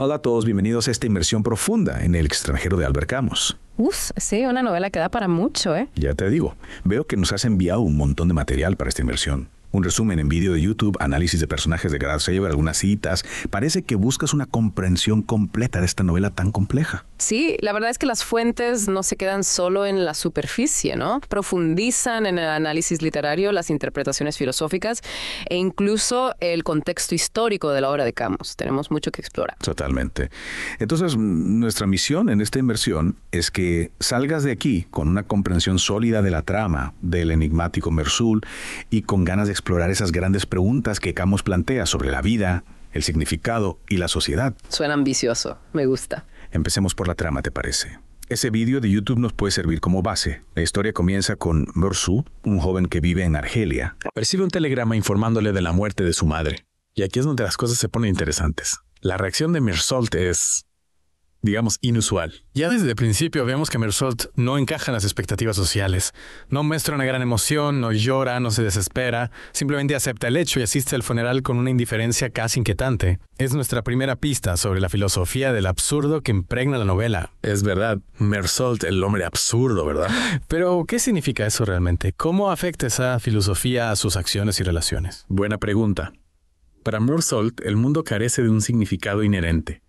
Hola a todos, bienvenidos a esta inmersión profunda en El extranjero de Albert Camus. Sí, una novela que da para mucho, ¿eh? Ya te digo, veo que nos has enviado un montón de material para esta inmersión. Un resumen en vídeo de YouTube, análisis de personajes de Grad Saber, algunas citas. Parece que buscas una comprensión completa de esta novela tan compleja. Sí, la verdad es que las fuentes no se quedan solo en la superficie, ¿no? Profundizan en el análisis literario, las interpretaciones filosóficas e incluso el contexto histórico de la obra de Camus. Tenemos mucho que explorar. Totalmente. Entonces, nuestra misión en esta inmersión es que salgas de aquí con una comprensión sólida de la trama del enigmático Mersul y con ganas de explorar esas grandes preguntas que Camus plantea sobre la vida, el significado y la sociedad. Suena ambicioso, me gusta. Empecemos por la trama, ¿te parece? Ese vídeo de YouTube nos puede servir como base. La historia comienza con Mersul, un joven que vive en Argelia. Recibe un telegrama informándole de la muerte de su madre. Y aquí es donde las cosas se ponen interesantes. La reacción de Mersault es, digamos, inusual. Ya desde el principio vemos que Mersault no encaja en las expectativas sociales. No muestra una gran emoción, no llora, no se desespera. Simplemente acepta el hecho y asiste al funeral con una indiferencia casi inquietante. Es nuestra primera pista sobre la filosofía del absurdo que impregna la novela. Es verdad, Mersault, el hombre absurdo, ¿verdad? Pero, ¿qué significa eso realmente? ¿Cómo afecta esa filosofía a sus acciones y relaciones? Buena pregunta. Para Mersault, el mundo carece de un significado inherente.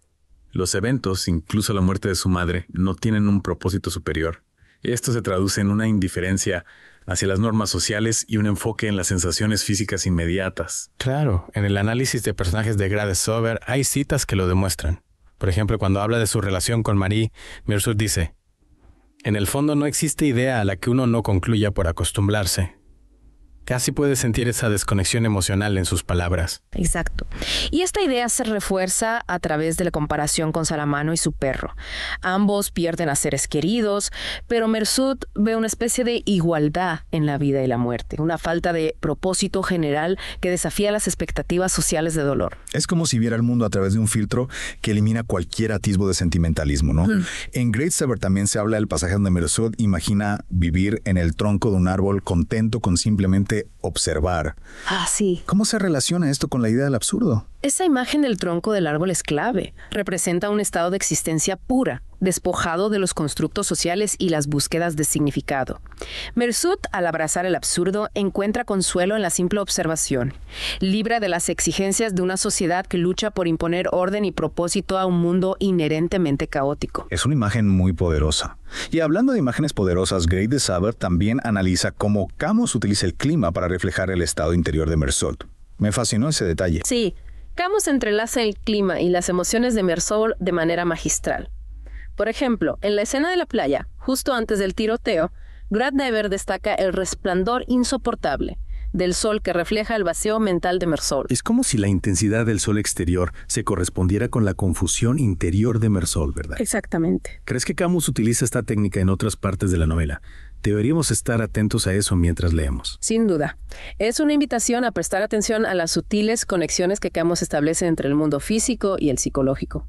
Los eventos, incluso la muerte de su madre, no tienen un propósito superior. Esto se traduce en una indiferencia hacia las normas sociales y un enfoque en las sensaciones físicas inmediatas. Claro, en el análisis de personajes de Grad Saber hay citas que lo demuestran. Por ejemplo, cuando habla de su relación con Marie, Mersault dice: en el fondo no existe idea a la que uno no concluya por acostumbrarse. Casi puede sentir esa desconexión emocional en sus palabras. Exacto. Y esta idea se refuerza a través de la comparación con Salamano y su perro. Ambos pierden a seres queridos, pero Mersault ve una especie de igualdad en la vida y la muerte, una falta de propósito general que desafía las expectativas sociales de dolor. Es como si viera el mundo a través de un filtro que elimina cualquier atisbo de sentimentalismo, ¿no? En Grad Saber también se habla del pasaje donde Mersault imagina vivir en el tronco de un árbol contento con simplemente observar. Sí. ¿Cómo se relaciona esto con la idea del absurdo? Esa imagen del tronco del árbol es clave. Representa un estado de existencia pura, despojado de los constructos sociales y las búsquedas de significado. Mersault, al abrazar el absurdo, encuentra consuelo en la simple observación, libre de las exigencias de una sociedad que lucha por imponer orden y propósito a un mundo inherentemente caótico. Es una imagen muy poderosa. Y hablando de imágenes poderosas, Grad Saber también analiza cómo Camus utiliza el clima para reflejar el estado interior de Mersault. Me fascinó ese detalle. Sí, Camus entrelaza el clima y las emociones de Mersault de manera magistral. Por ejemplo, en la escena de la playa, justo antes del tiroteo, Grad Saber destaca el resplandor insoportable del sol que refleja el vacío mental de Mersault. Es como si la intensidad del sol exterior se correspondiera con la confusión interior de Mersault, ¿verdad? Exactamente. ¿Crees que Camus utiliza esta técnica en otras partes de la novela? Deberíamos estar atentos a eso mientras leemos. Sin duda. Es una invitación a prestar atención a las sutiles conexiones que Camus establece entre el mundo físico y el psicológico.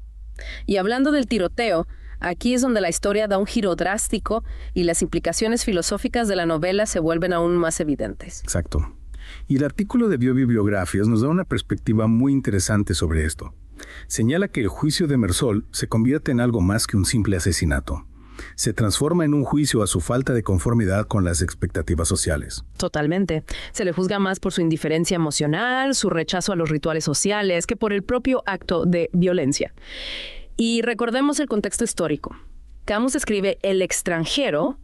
Y hablando del tiroteo, aquí es donde la historia da un giro drástico y las implicaciones filosóficas de la novela se vuelven aún más evidentes. Exacto. Y el artículo de Biobibliografías nos da una perspectiva muy interesante sobre esto. Señala que el juicio de Mersault se convierte en algo más que un simple asesinato. Se transforma en un juicio a su falta de conformidad con las expectativas sociales. Totalmente. Se le juzga más por su indiferencia emocional, su rechazo a los rituales sociales, que por el propio acto de violencia. Y recordemos el contexto histórico. Camus escribe El extranjero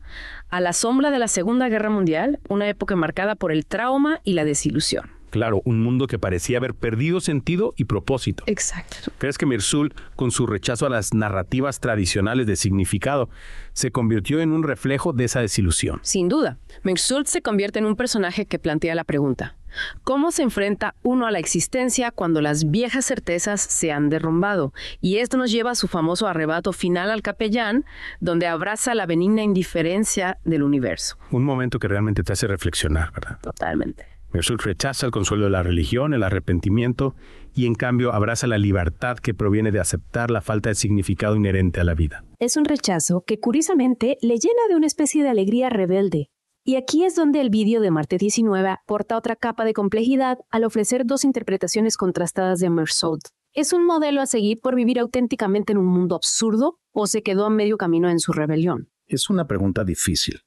a la sombra de la Segunda Guerra Mundial, una época marcada por el trauma y la desilusión. Claro, un mundo que parecía haber perdido sentido y propósito. Exacto. ¿Crees que Mersault, con su rechazo a las narrativas tradicionales de significado, se convirtió en un reflejo de esa desilusión? Sin duda. Mersault se convierte en un personaje que plantea la pregunta: ¿cómo se enfrenta uno a la existencia cuando las viejas certezas se han derrumbado? Y esto nos lleva a su famoso arrebato final al capellán, donde abraza la benigna indiferencia del universo. Un momento que realmente te hace reflexionar, ¿verdad? Totalmente. Mersault rechaza el consuelo de la religión, el arrepentimiento, y en cambio abraza la libertad que proviene de aceptar la falta de significado inherente a la vida. Es un rechazo que curiosamente le llena de una especie de alegría rebelde. Y aquí es donde el vídeo de Marte 19 aporta otra capa de complejidad al ofrecer dos interpretaciones contrastadas de Mersault. ¿Es un modelo a seguir por vivir auténticamente en un mundo absurdo o se quedó a medio camino en su rebelión? Es una pregunta difícil.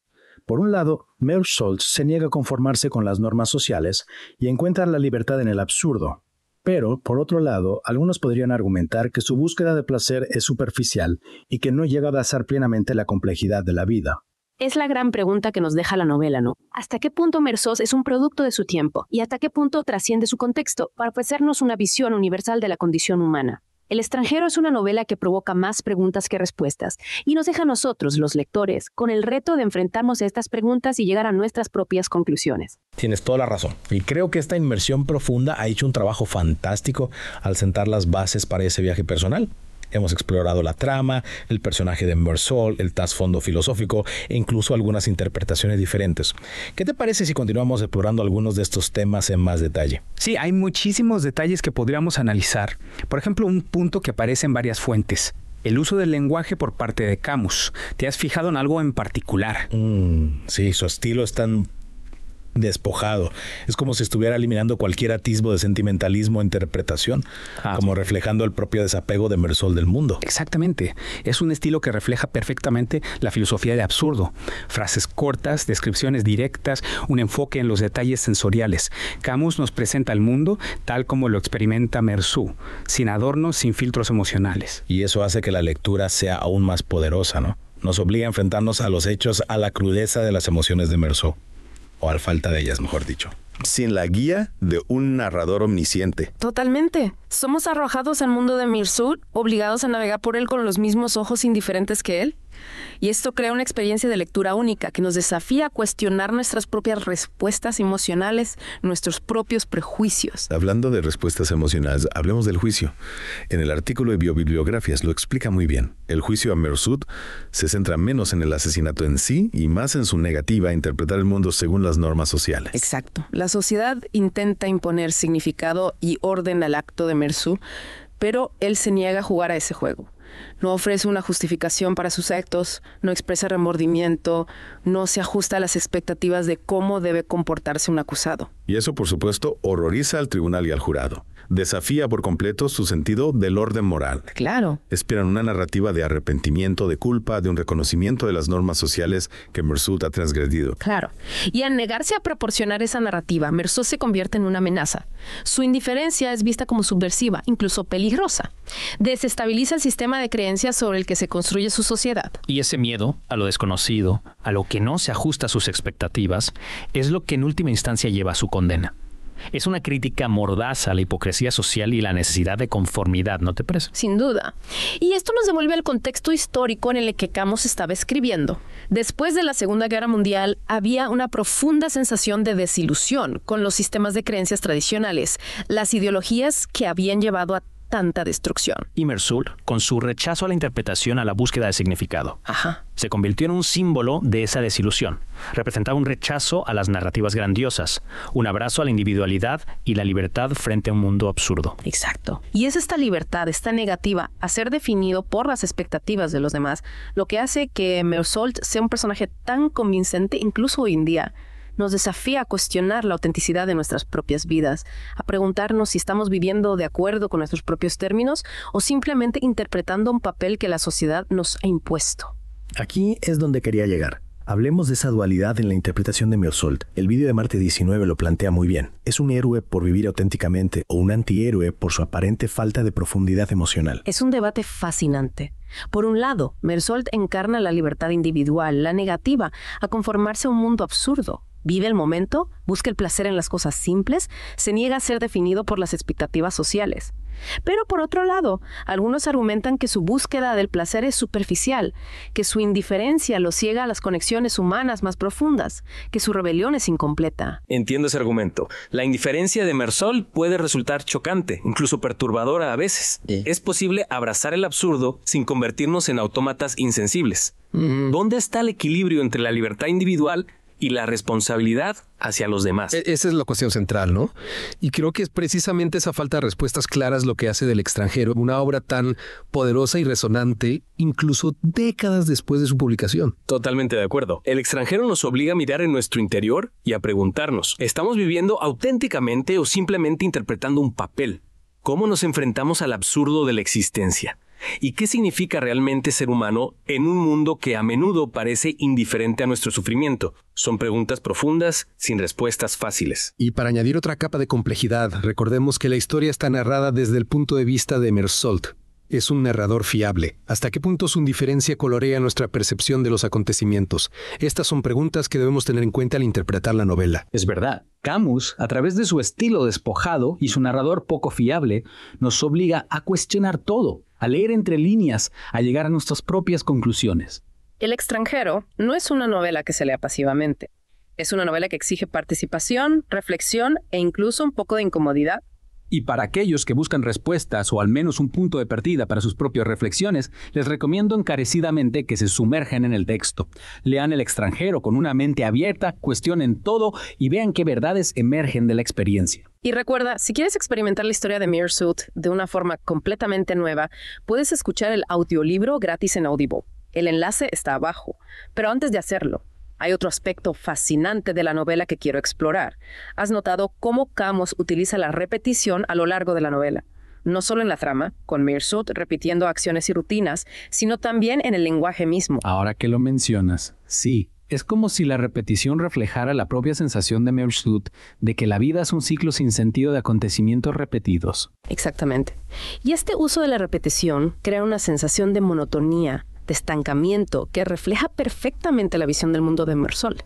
Por un lado, Mersault se niega a conformarse con las normas sociales y encuentra la libertad en el absurdo. Pero, por otro lado, algunos podrían argumentar que su búsqueda de placer es superficial y que no llega a abrazar plenamente la complejidad de la vida. Es la gran pregunta que nos deja la novela, ¿no? ¿Hasta qué punto Mersault es un producto de su tiempo y hasta qué punto trasciende su contexto para ofrecernos una visión universal de la condición humana? El extranjero es una novela que provoca más preguntas que respuestas y nos deja a nosotros, los lectores, con el reto de enfrentarnos a estas preguntas y llegar a nuestras propias conclusiones. Tienes toda la razón. Y creo que esta inmersión profunda ha hecho un trabajo fantástico al sentar las bases para ese viaje personal. Hemos explorado la trama, el personaje de Mersault, el trasfondo filosófico e incluso algunas interpretaciones diferentes. ¿Qué te parece si continuamos explorando algunos de estos temas en más detalle? Sí, hay muchísimos detalles que podríamos analizar. Por ejemplo, un punto que aparece en varias fuentes. El uso del lenguaje por parte de Camus. ¿Te has fijado en algo en particular? Sí, su estilo es tan despojado. Es como si estuviera eliminando cualquier atisbo de sentimentalismo o interpretación, como reflejando el propio desapego de Mersault del mundo. Exactamente. Es un estilo que refleja perfectamente la filosofía de absurdo. Frases cortas, descripciones directas, un enfoque en los detalles sensoriales. Camus nos presenta el mundo tal como lo experimenta Mersault, sin adornos, sin filtros emocionales. Y eso hace que la lectura sea aún más poderosa, ¿no? Nos obliga a enfrentarnos a los hechos, a la crudeza de las emociones de Mersault. O a falta de ellas, mejor dicho. Sin la guía de un narrador omnisciente. Totalmente. Somos arrojados al mundo de Mersault, obligados a navegar por él con los mismos ojos indiferentes que él. Y esto crea una experiencia de lectura única que nos desafía a cuestionar nuestras propias respuestas emocionales, nuestros propios prejuicios. Hablando de respuestas emocionales, hablemos del juicio. En el artículo de Biobibliografías lo explica muy bien. El juicio a Mersault se centra menos en el asesinato en sí y más en su negativa a interpretar el mundo según las normas sociales. Exacto. La sociedad intenta imponer significado y orden al acto de Mersault, pero él se niega a jugar a ese juego. No ofrece una justificación para sus actos, no expresa remordimiento, no se ajusta a las expectativas de cómo debe comportarse un acusado. Y eso, por supuesto, horroriza al tribunal y al jurado. Desafía por completo su sentido del orden moral. Claro. Esperan una narrativa de arrepentimiento, de culpa, de un reconocimiento de las normas sociales que Mersault ha transgredido. Claro. Y al negarse a proporcionar esa narrativa, Mersault se convierte en una amenaza. Su indiferencia es vista como subversiva, incluso peligrosa. Desestabiliza el sistema de creencias sobre el que se construye su sociedad. Y ese miedo a lo desconocido, a lo que no se ajusta a sus expectativas, es lo que en última instancia lleva a su condena. Es una crítica mordaz a la hipocresía social y la necesidad de conformidad, ¿no te parece? Sin duda. Y esto nos devuelve al contexto histórico en el que Camus estaba escribiendo. Después de la Segunda Guerra Mundial, había una profunda sensación de desilusión con los sistemas de creencias tradicionales, las ideologías que habían llevado a tanta destrucción. Y Mersault, con su rechazo a la interpretación, a la búsqueda de significado, se convirtió en un símbolo de esa desilusión. Representaba un rechazo a las narrativas grandiosas, un abrazo a la individualidad y la libertad frente a un mundo absurdo. Exacto. Y es esta libertad, esta negativa a ser definido por las expectativas de los demás, lo que hace que Mersault sea un personaje tan convincente, incluso hoy en día. Nos desafía a cuestionar la autenticidad de nuestras propias vidas, a preguntarnos si estamos viviendo de acuerdo con nuestros propios términos o simplemente interpretando un papel que la sociedad nos ha impuesto. Aquí es donde quería llegar. Hablemos de esa dualidad en la interpretación de Mersault. El vídeo de Marte 19 lo plantea muy bien. ¿Es un héroe por vivir auténticamente o un antihéroe por su aparente falta de profundidad emocional? Es un debate fascinante. Por un lado, Mersault encarna la libertad individual, la negativa a conformarse a un mundo absurdo. Vive el momento, busca el placer en las cosas simples, se niega a ser definido por las expectativas sociales. Pero por otro lado, algunos argumentan que su búsqueda del placer es superficial, que su indiferencia lo ciega a las conexiones humanas más profundas, que su rebelión es incompleta. Entiendo ese argumento. La indiferencia de Mersault puede resultar chocante, incluso perturbadora a veces. Es posible abrazar el absurdo sin convertirnos en autómatas insensibles. ¿Dónde está el equilibrio entre la libertad individual y la responsabilidad hacia los demás? Esa es la cuestión central, ¿no? Y creo que es precisamente esa falta de respuestas claras lo que hace del extranjero una obra tan poderosa y resonante, incluso décadas después de su publicación. Totalmente de acuerdo. El extranjero nos obliga a mirar en nuestro interior y a preguntarnos, ¿estamos viviendo auténticamente o simplemente interpretando un papel? cómo nos enfrentamos al absurdo de la existencia y qué significa realmente ser humano en un mundo que a menudo parece indiferente a nuestro sufrimiento. Son preguntas profundas, sin respuestas fáciles. Y para añadir otra capa de complejidad, recordemos que la historia está narrada desde el punto de vista de Mersault. Es un narrador fiable. ¿Hasta qué punto su indiferencia colorea nuestra percepción de los acontecimientos? Estas son preguntas que debemos tener en cuenta al interpretar la novela. Es verdad. Camus, a través de su estilo despojado y su narrador poco fiable, nos obliga a cuestionar todo, a leer entre líneas, a llegar a nuestras propias conclusiones. El extranjero no es una novela que se lea pasivamente. Es una novela que exige participación, reflexión e incluso un poco de incomodidad. Y para aquellos que buscan respuestas o al menos un punto de partida para sus propias reflexiones, les recomiendo encarecidamente que se sumerjan en el texto. Lean El extranjero con una mente abierta, cuestionen todo y vean qué verdades emergen de la experiencia. Y recuerda, si quieres experimentar la historia de Mersault de una forma completamente nueva, puedes escuchar el audiolibro gratis en Audible. El enlace está abajo. Pero antes de hacerlo, hay otro aspecto fascinante de la novela que quiero explorar. ¿Has notado cómo Camus utiliza la repetición a lo largo de la novela? No solo en la trama, con Mersault repitiendo acciones y rutinas, sino también en el lenguaje mismo. Ahora que lo mencionas, sí. Es como si la repetición reflejara la propia sensación de Mersault de que la vida es un ciclo sin sentido de acontecimientos repetidos. Exactamente. Y este uso de la repetición crea una sensación de monotonía, de estancamiento, que refleja perfectamente la visión del mundo de Mersault.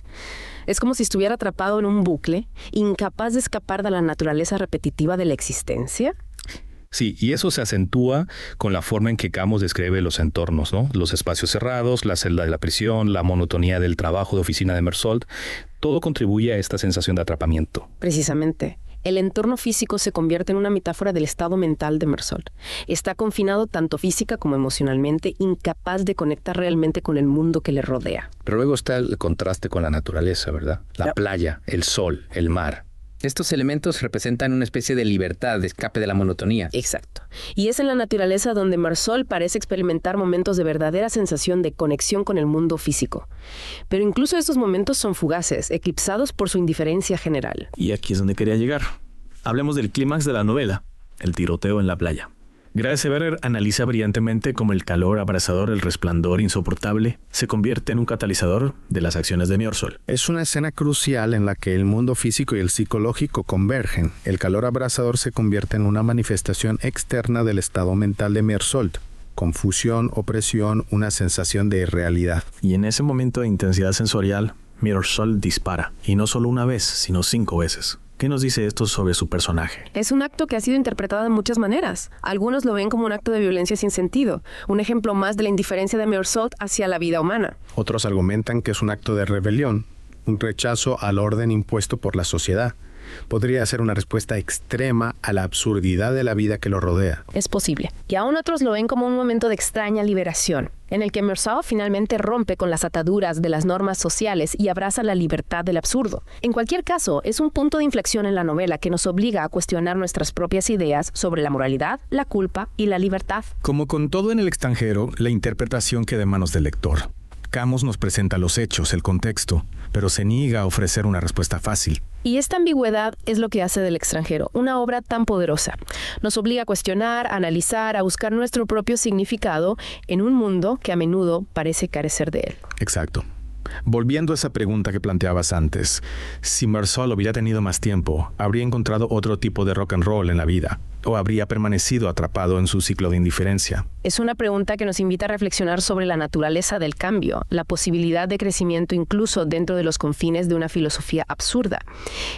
Es como si estuviera atrapado en un bucle, incapaz de escapar de la naturaleza repetitiva de la existencia. Sí, y eso se acentúa con la forma en que Camus describe los entornos, ¿no? Los espacios cerrados, la celda de la prisión, la monotonía del trabajo de oficina de Mersault. Todo contribuye a esta sensación de atrapamiento. Precisamente. El entorno físico se convierte en una metáfora del estado mental de Mersault. Está confinado tanto física como emocionalmente, incapaz de conectar realmente con el mundo que le rodea. Pero luego está el contraste con la naturaleza, ¿verdad? La playa, el sol, el mar. Estos elementos representan una especie de libertad, de escape de la monotonía. Exacto. Y es en la naturaleza donde Mersault parece experimentar momentos de verdadera sensación de conexión con el mundo físico. Pero incluso estos momentos son fugaces, eclipsados por su indiferencia general. Y aquí es donde quería llegar. Hablemos del clímax de la novela, el tiroteo en la playa. Grace Berger analiza brillantemente cómo el calor abrasador, el resplandor insoportable, se convierte en un catalizador de las acciones de Mersault. Es una escena crucial en la que el mundo físico y el psicológico convergen. El calor abrasador se convierte en una manifestación externa del estado mental de Mersault. Confusión, opresión, una sensación de irrealidad. Y en ese momento de intensidad sensorial, Mersault dispara. Y no solo una vez, sino 5 veces. ¿Qué nos dice esto sobre su personaje? Es un acto que ha sido interpretado de muchas maneras. Algunos lo ven como un acto de violencia sin sentido, un ejemplo más de la indiferencia de Mersault hacia la vida humana. Otros argumentan que es un acto de rebelión, un rechazo al orden impuesto por la sociedad. Podría ser una respuesta extrema a la absurdidad de la vida que lo rodea. Es posible. Y aún otros lo ven como un momento de extraña liberación, en el que Mersault finalmente rompe con las ataduras de las normas sociales y abraza la libertad del absurdo. En cualquier caso, es un punto de inflexión en la novela que nos obliga a cuestionar nuestras propias ideas sobre la moralidad, la culpa y la libertad. Como con todo en El extranjero, la interpretación queda en manos del lector. Camus nos presenta los hechos, el contexto, pero se niega a ofrecer una respuesta fácil. Y esta ambigüedad es lo que hace del extranjero una obra tan poderosa. Nos obliga a cuestionar, a analizar, a buscar nuestro propio significado en un mundo que a menudo parece carecer de él. Exacto. Volviendo a esa pregunta que planteabas antes, si Mersault hubiera tenido más tiempo, ¿habría encontrado otro tipo de rock and roll en la vida? ¿O habría permanecido atrapado en su ciclo de indiferencia? Es una pregunta que nos invita a reflexionar sobre la naturaleza del cambio, la posibilidad de crecimiento incluso dentro de los confines de una filosofía absurda.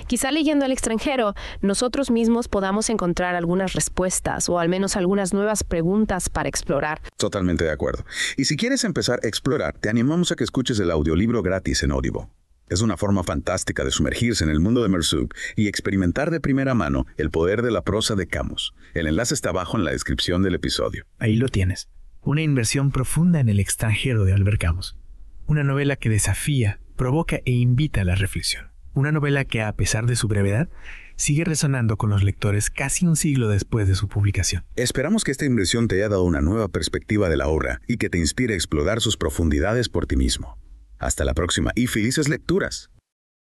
Quizá leyendo El extranjero, nosotros mismos podamos encontrar algunas respuestas o al menos algunas nuevas preguntas para explorar. Totalmente de acuerdo. Y si quieres empezar a explorar, te animamos a que escuches el audiolibro gratis en Audible. Es una forma fantástica de sumergirse en el mundo de Mersault y experimentar de primera mano el poder de la prosa de Camus. El enlace está abajo en la descripción del episodio. Ahí lo tienes. Una inmersión profunda en El extranjero de Albert Camus. Una novela que desafía, provoca e invita a la reflexión. Una novela que, a pesar de su brevedad, sigue resonando con los lectores casi un siglo después de su publicación. Esperamos que esta inmersión te haya dado una nueva perspectiva de la obra y que te inspire a explorar sus profundidades por ti mismo. Hasta la próxima y felices lecturas.